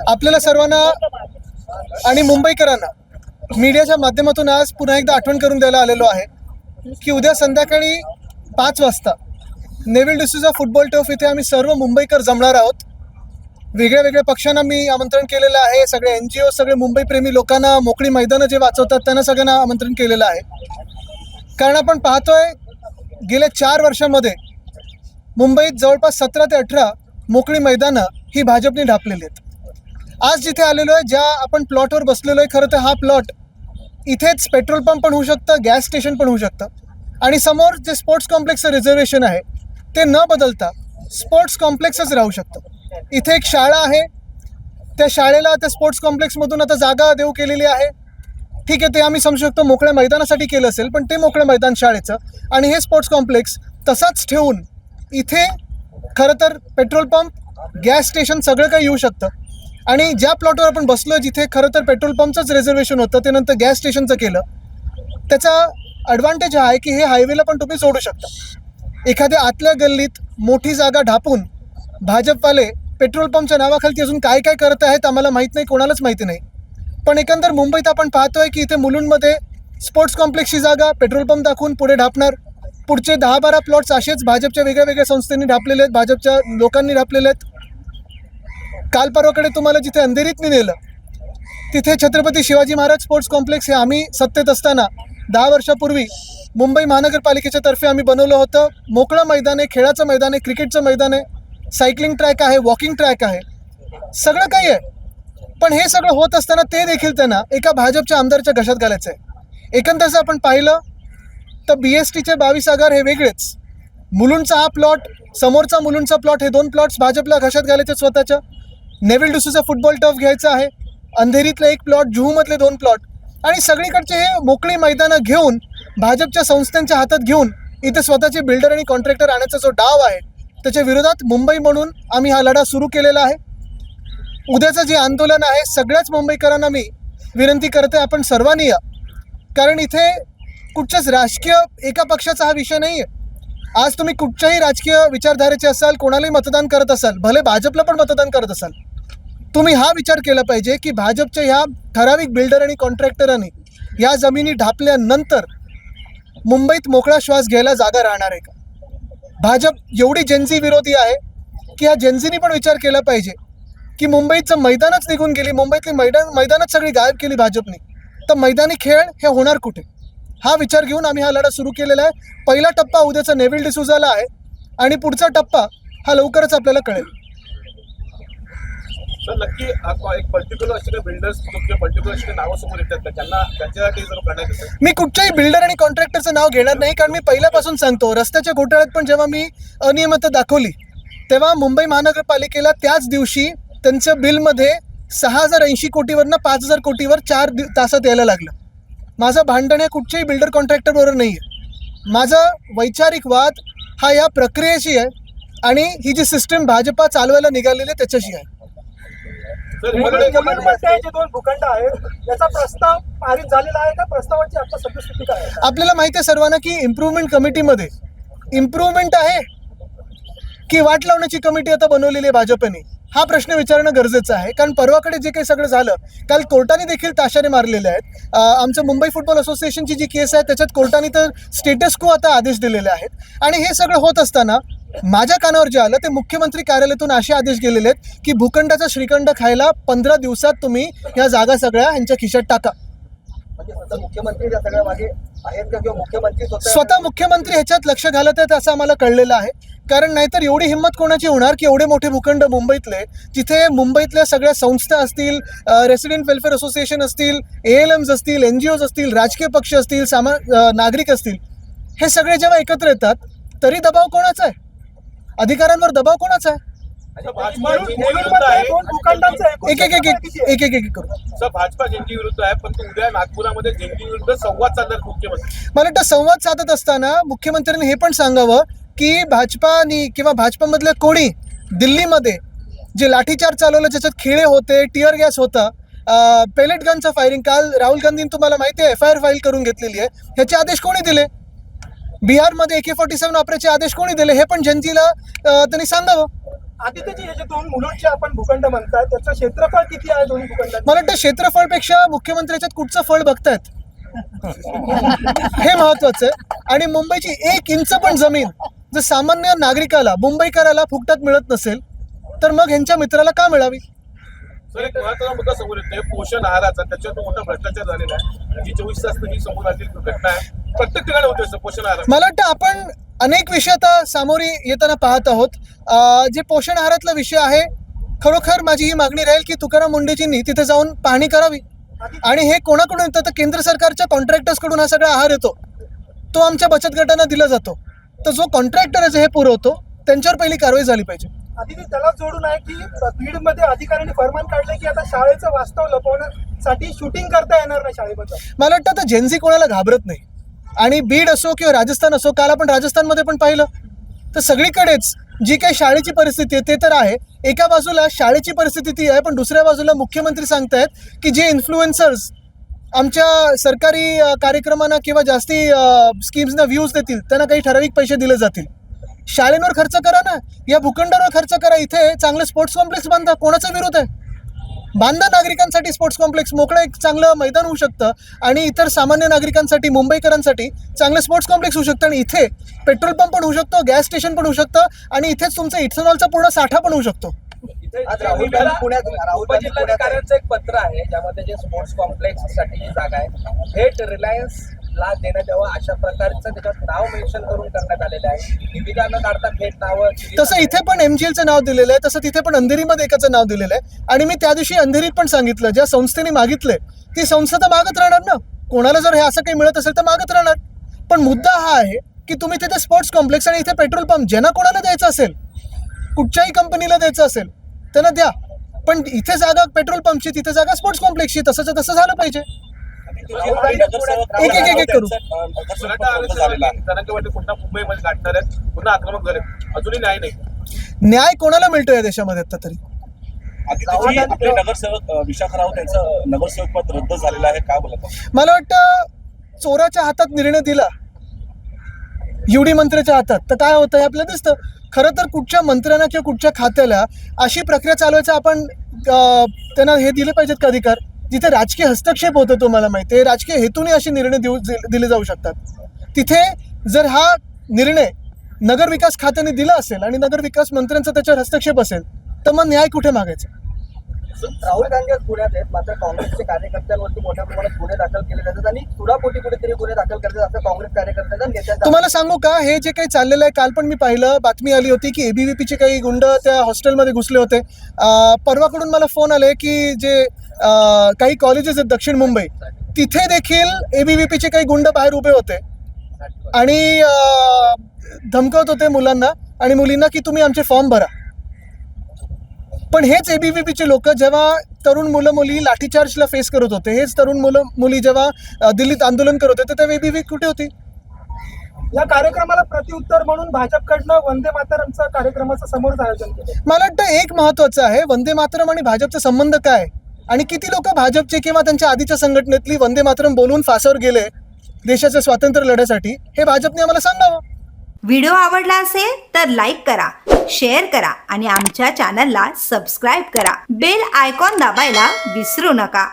आपल्याला सर्वांना आणि मुंबईकरांना मीडियाच्या माध्यमातून आज पुन्हा एकदा आठवण करून द्यायला आलेलो आहे की उद्या संध्याकाळी 5 वाजता नेव्हिल डिसूजा फुटबॉल टर्फ इथे आम्ही सर्व मुंबईकर जमणार आहोत. वेगळ्या वेगळ्या पक्षांना मी आमंत्रण केलेलं आहे. सगळे NGO, सगळे मुंबईप्रेमी लोकांना, मोकळी मैदानं जे वाचवतात त्यांना सगळ्यांना आमंत्रण केलेलं आहे. कारण आपण पाहतोय गेल्या 4 वर्षामध्ये मुंबईत जवळपास 17 ते 18 मोकळी मैदानं ही भाजपने ढापलेली आहेत. आज जिथे आलेलो आहे, ज्या आपण प्लॉटवर बसलेलो आहे, खरं तर हा प्लॉट इथेच पेट्रोल पंप पण होऊ शकतं, गॅस स्टेशन पण होऊ शकतं. आणि समोर जे स्पोर्ट्स कॉम्प्लेक्सचं रिझर्वेशन आहे ते न बदलता स्पोर्ट्स कॉम्प्लेक्सच राहू शकतं. इथे एक शाळा आहे, त्या शाळेला त्या स्पोर्ट्स कॉम्प्लेक्समधून आता जागा देऊ केलेली आहे. ठीक आहे, ते आम्ही समजू शकतो मोकळ्या मैदानासाठी केलं असेल, पण ते मोकळं मैदान शाळेचं आणि हे स्पोर्ट्स कॉम्प्लेक्स तसाच ठेवून इथे खरं तर पेट्रोल पंप, गॅस स्टेशन सगळं काही येऊ शकतं. आणि ज्या प्लॉटवर आपण बसलो जिथे खरं तर पेट्रोल पंपचंच रिझर्वेशन होतं ते नंतर गॅस स्टेशनचं केलं. त्याचा ॲडव्हान्टेज हा आहे की हे हायवेला पण तुम्ही जोडू शकता. एखाद्या आतल्या गल्लीत मोठी जागा ढापून भाजपवाले पेट्रोल पंपच्या नावाखाली अजून काय काय करत आहेत आम्हाला माहीत नाही, कोणालाच माहिती नाही. पण एकंदर मुंबईत आपण पाहतोय की इथे मुलुंडमध्ये स्पोर्ट्स कॉम्प्लेक्सची जागा पेट्रोल पंप दाखवून पुढे ढापणार. पुढचे 10-12 प्लॉट्स असेच भाजपच्या वेगळ्या वेगळ्या संस्थांनी ढापलेले आहेत, भाजपच्या लोकांनी ढापलेले आहेत. काल परवाकडे तुम्हाला जिथे अंधेरीतनी नेलं तिथे छत्रपती शिवाजी महाराज स्पोर्ट्स कॉम्प्लेक्स हे आम्ही सत्तेत असताना 10 वर्षापूर्वी मुंबई महानगरपालिकेच्या तर्फे आम्ही बनवलं होतं. मोकळं मैदान आहे, खेळाचं मैदान आहे, क्रिकेटचं मैदान आहे, सायकलिंग ट्रॅक आहे, वॉकिंग ट्रॅक आहे, सगळं काही आहे. पण हे सगळं होत असताना ते देखील त्यांना एका भाजपच्या आमदारच्या घशात घालायचं आहे. एकंदर आपण पाहिलं तर BSTचे 22 आगार हे वेगळेच, मुलुंडचा हा प्लॉट, समोरचा मुलुंडचा प्लॉट, हे 2 प्लॉट्स भाजपला घशात घालायचे स्वतःच्या. नेव्हिल डिसूजा फुटबॉल टर्फ घ्यायचा आहे, अंधेरीतलं 1 प्लॉट, जुहूमधले 2 प्लॉट आणि सगळीकडचे हे मोकळी मैदानं घेऊन भाजपच्या संस्थांच्या हातात घेऊन इथे स्वतःचे बिल्डर आणि कॉन्ट्रॅक्टर आणण्याचा जो डाव आहे त्याच्या विरोधात मुंबई म्हणून आम्ही हा लढा सुरू केलेला आहे. उद्याचं जे आंदोलन आहे सगळ्याच मुंबईकरांना मी विनंती करते, आपण सर्वांनी या. कारण इथे कुठच्याच राजकीय एका पक्षाचा हा विषय नाही आहे. आज तुम्ही कुठच्याही राजकीय विचारधारेचे असाल, कोणालाही मतदान करत असाल, भले भाजपला पण मतदान करत असाल, तुम्ही हा विचार केला पाहिजे की भाजपच्या ह्या ठराविक बिल्डर आणि कॉन्ट्रॅक्टरांनी या जमिनी ढापल्यानंतर मुंबईत मोकळा श्वास घ्यायला जागा राहणार आहे का? भाजप एवढी जेन्झी विरोधी आहे की ह्या जेन्झीनी पण विचार केला पाहिजे की मुंबईचं मैदानच निघून गेली, मुंबईतली मैदानच सगळी गायब केली भाजपने, तर मैदानी खेळ हे होणार कुठे? हा विचार घेऊन आम्ही हा लढा सुरू केलेला आहे. पहिला टप्पा उद्याचा नेव्हिल डिसूजाला आहे आणि पुढचा टप्पा हा लवकरच आपल्याला कळेल. नक्की एक पर्टिक्युलर असे बिल्डर्स पर्टिक्युलर असे नावं समोर येतात का त्यांना त्यांच्यासाठी जर करण्यात येतं? मी कुठच्याही बिल्डर आणि कॉन्ट्रॅक्टरचं नाव घेणार नाही, कारण मी पहिल्यापासून सांगतो रस्त्याच्या घोटाळ्यात पण जेव्हा मी अनियमितता दाखवली तेव्हा मुंबई महानगरपालिकेला त्याच दिवशी त्यांच्या बिलमध्ये 6080 कोटीवरनं 5000 कोटीवर 4 तासात यायला लागलं. माझं भांडण हे कुठच्याही बिल्डर कॉन्ट्रॅक्टरबरोबर नाही आहे. माझा वैचारिक वाद हा या प्रक्रियेशी आहे आणि ही जी सिस्टीम भाजपा चालवायला निघालेली आहे त्याच्याशी आहे. जे 2 भूखंड आहेत याचा प्रस्ताव पारित झालेला आहे का? प्रस्तावाची आता सद्यस्थिती काय आहे? आपल्याला माहिती आहे सर्वांना की इम्प्रूव्हमेंट कमिटीमध्ये इम्प्रूव्हमेंट आहे की वाट लावण्याची कमिटी आता बनवलेली आहे भाजपने, हा प्रश्न विचारणं गरजेचं आहे. कारण परवाकडे जे काही सगळं झालं, काल कोर्टाने देखील ताशाने मारलेले आहेत. आमचं मुंबई फुटबॉल असोसिएशनची जी केस आहे त्याच्यात कोर्टाने तर स्टेटस को आता आदेश दिलेले आहेत. आणि हे सगळं होत असताना माझ्या कानावर जे आलं ते मुख्यमंत्री कार्यालयातून असे आदेश गेलेले आहेत की भूखंडाचा श्रीखंड खायला 15 दिवसात तुम्ही या जागा सगळ्या यांच्या खिशात टाका. म्हणजे मुख्यमंत्री या सगळ्या मागे आहेत का किंवा मुख्यमंत्री स्वतः मुख्यमंत्री ह्याच्यात लक्ष घालत आहेत असं आम्हाला कळलेलं आहे. कारण नाहीतर एवढी हिंमत कोणाची होणार की एवढे मोठे भूखंड मुंबईतले, जिथे मुंबईतल्या सगळ्या संस्था असतील, रेसिडेंट वेलफेअर असोसिएशन असतील, ALMs असतील, NGOs असतील, राजकीय पक्ष असतील, नागरिक असतील, हे सगळे जेव्हा एकत्र येतात तरी दबाव कोणाचा आहे? अधिकाऱ्यांवर दबाव कोणाचा आहे? एक करू. भाजपा जेनजी विरुद्ध आहे, पण उद्या नागपुरामध्ये जेनजी विरुद्ध संवाद साधणार मुख्यमंत्री. मला वाटतं संवाद साधत असताना मुख्यमंत्र्यांनी हे पण सांगावं की भाजपानी किंवा भाजपामधल्या कोणी दिल्लीमध्ये जे लाठीचार्ज चालवलं, ज्याच्यात खेळे होते, टिअर गॅस होता, पेलेट गनचं फायरिंग, काल राहुल गांधींनी तुम्हाला माहिती आहे FIR फाईल करून घेतलेली आहे, ह्याचे आदेश कोणी दिले? बिहारमध्ये AK-47 वापरायचे आदेश कोणी दिले? हे पण जनतेला त्यांनी सांगावं. आदित्यची हे जे दोन मुलुंडचे आपण भूखंड म्हणताय त्याचं क्षेत्रफळ किती आहे दोन्ही भूखंडात? मला वाटतं क्षेत्रफळपेक्षा मुख्यमंत्र्याच्यात कुठचं फळ बघतायत हे महत्वाचं आहे. आणि मुंबईची 1 इंच पण जमीन जर सामान्य नागरिकाला मुंबईकराला फुकटात मिळत नसेल तर मग ह्यांच्या मित्राला का मिळावी? सर, एक महत्त्वाचा मुद्दा समोर येतोय पोषण आहाराचा. त्याच्यावर मोठा भ्रष्टाचार झालेला आहे. जी 24 तास ही समोर आलेली घटना आहे. प्रत्येक ठिकाणी होतोय सर पोषण आहार. मला वाटतं आपण अनेक विषय आता सामोरी येताना पाहत आहोत. जे पोषण आहारातला विषय आहे, खरोखर माझी ही मागणी राहील की तुकाराम मुंडेजींनी तिथे जाऊन पाहणी करावी. आणि हे कोणाकडून येतं तर केंद्र सरकारच्या कॉन्ट्रॅक्टर्स कडून हा सगळा आहार येतो. तो आमच्या बचत गटांना दिला जातो. तर जो कॉन्ट्रॅक्टर आहे हे पुरवतो त्यांच्यावर पहिली कारवाई झाली पाहिजे. आदिती त्याला जोडून आहे की बीडमध्ये अधिकाऱ्यांनी फरमान काढले की आता शाळेचं वास्तव लपवण्यासाठी शूटिंग करता येणार नाही शाळेबद्दल. मला वाटतं आता जेन्झी कोणाला घाबरत नाही. आणि बीड असो किंवा राजस्थान असो, काल आपण राजस्थानमध्ये पण पाहिलं तर सगळीकडेच जी काही शाळेची परिस्थिती आहे ते तर आहे. एका बाजूला शाळेची परिस्थिती ती आहे, पण दुसऱ्या बाजूला मुख्यमंत्री सांगतायत की जे इन्फ्लुएन्सर्स आमच्या सरकारी कार्यक्रमांना किंवा जास्ती स्कीम्सना व्ह्यूज देतील त्यांना काही ठराविक पैसे दिले जातील. शाळेंवर खर्च करा ना, या भूखंडावर खर्च करा. इथे चांगलं स्पोर्ट्स कॉम्प्लेक्स बांधा. कोणाचा विरोध आहे? बांधा नागरिकांसाठी स्पोर्ट्स कॉम्प्लेक्स. मोकळं एक चांगलं मैदान होऊ शकतं आणि इतर सामान्य नागरिकांसाठी, मुंबईकरांसाठी चांगलं स्पोर्ट्स कॉम्प्लेक्स होऊ शकतं. आणि इथे पेट्रोल पंप पण होऊ शकतो, गॅस स्टेशन पण होऊ शकतं आणि इथेच तुमचं इथेनॉलचा पूर्ण साठा पण होऊ शकतो. आज राहुल गांधी उपजिल्हाधिकाऱ्यांचं एक पत्र आहे ज्यामध्ये जे स्पोर्ट्स कॉम्प्लेक्स साठी जी जागा आहे थेट रिलायन्स ला देण्यात यावं अशा प्रकारचं त्याच्यात नाव मेन्शन करून करण्यात आलेलं आहे. निविदा न काढता थेट नावं. तसं इथे पण MGLचं नाव दिलेलं आहे, तसं तिथे पण अंधेरीमध्ये एकाचं नाव दिलेलं आहे. आणि मी त्या दिवशी अंधेरीत पण सांगितलं, ज्या संस्थेने मागितलंय ती संस्था तर मागत राहणार ना. कोणाला जर हे असं काही मिळत असेल तर मागत राहणार. पण मुद्दा हा आहे की तुम्ही तिथे स्पोर्ट्स कॉम्प्लेक्स आणि इथे पेट्रोल पंप ज्यांना कोणाला द्यायचं असेल, कुठच्याही कंपनीला द्यायचं असेल त्यांना द्या. पण इथे जागा पेट्रोल पंपची, तिथे जागा स्पोर्ट्स कॉम्प्लेक्सची. तसंच तसं झालं पाहिजे. एक करू. मराठा आरक्षण जणांच्या वाटे पुन्हा मुंबईमध्ये गाठणार आहेत, पुन्हा आक्रमक झाले. अजूनही न्याय नाही. न्याय कोणाला मिळतो या देशामध्ये आता तरी? आदित्यजी, आपले नगरसेवक विशाखा राऊत यांचं नगरसेवक पद रद्द झालेलं आहे, काय बोलत? मला वाटतं चोराच्या हातात निर्णय दिला UD मंत्र्याच्या हातात तर काय होतं हे आपल्याला दिसतं. खरं तर कुठच्या मंत्र्यांना किंवा कुठच्या खात्याला अशी प्रक्रिया चालवायचं आपण त्यांना हे दिले पाहिजेत का अधिकार? जिथे राजकीय हस्तक्षेप होतो, तुम्हाला माहिती आहे, राजकीय हेतूने असे निर्णय दिले जाऊ शकतात. तिथे जर हा निर्णय नगरविकास खात्याने दिला असेल आणि नगरविकास मंत्र्यांचा त्याच्यावर हस्तक्षेप असेल तर मग न्याय कुठे मागायचा? राहुल गांधी आज पुण्यात आहेत, मात्र काँग्रेसच्या कार्यकर्त्यांवरती मोठ्या प्रमाणात गुन्हे दाखल केले जातात आणि सुडापोटी कुठेतरी गुन्हे दाखल करतात असं काँग्रेस कार्यकर्त्यांना नेत्यांचा. तुम्हाला सांगू का, हे जे काही चाललेलं आहे, काल पण मी पाहिलं, बातमी आली होती की ABVPचे काही गुंड त्या हॉस्टेलमध्ये घुसले होते. परवाकडून मला फोन आले की जे काही कॉलेजेस आहेत दक्षिण मुंबई, तिथे देखील ABVPचे काही गुंड बाहेर उभे होते आणि धमकवत होते मुलांना आणि मुलींना की तुम्ही आमचे फॉर्म भरा. पण हेच ABVPचे लोक जेव्हा तरुण मुलं मुली लाठीचार्जला फेस करत होते, हेच तरुण मुलं मुली जेव्हा दिल्लीत आंदोलन करत होते, तेव्हा ABVP कुठे होती? या कार्यक्रमाला प्रत्युत्तर म्हणून भाजपकडनं वंदे मातरमचं कार्यक्रमाचं समोरच आयोजन केलं. मला वाटतं एक महत्वाचं आहे, वंदे मातरम आणि भाजपचा संबंध काय आणि किती लोक भाजपचे किंवा त्यांच्या आधीच्या संघटनेतली वंदे मातरम बोलून फासावर गेले देशाच्या स्वातंत्र्य लढ्यासाठी, हे भाजपने आम्हाला सांगावं. व्हिडिओ आवडला असेल तर लाईक करा, शेअर करा आणि आमच्या चॅनलला सबस्क्राईब करा. बेल आयकॉन दाबायला विसरू नका.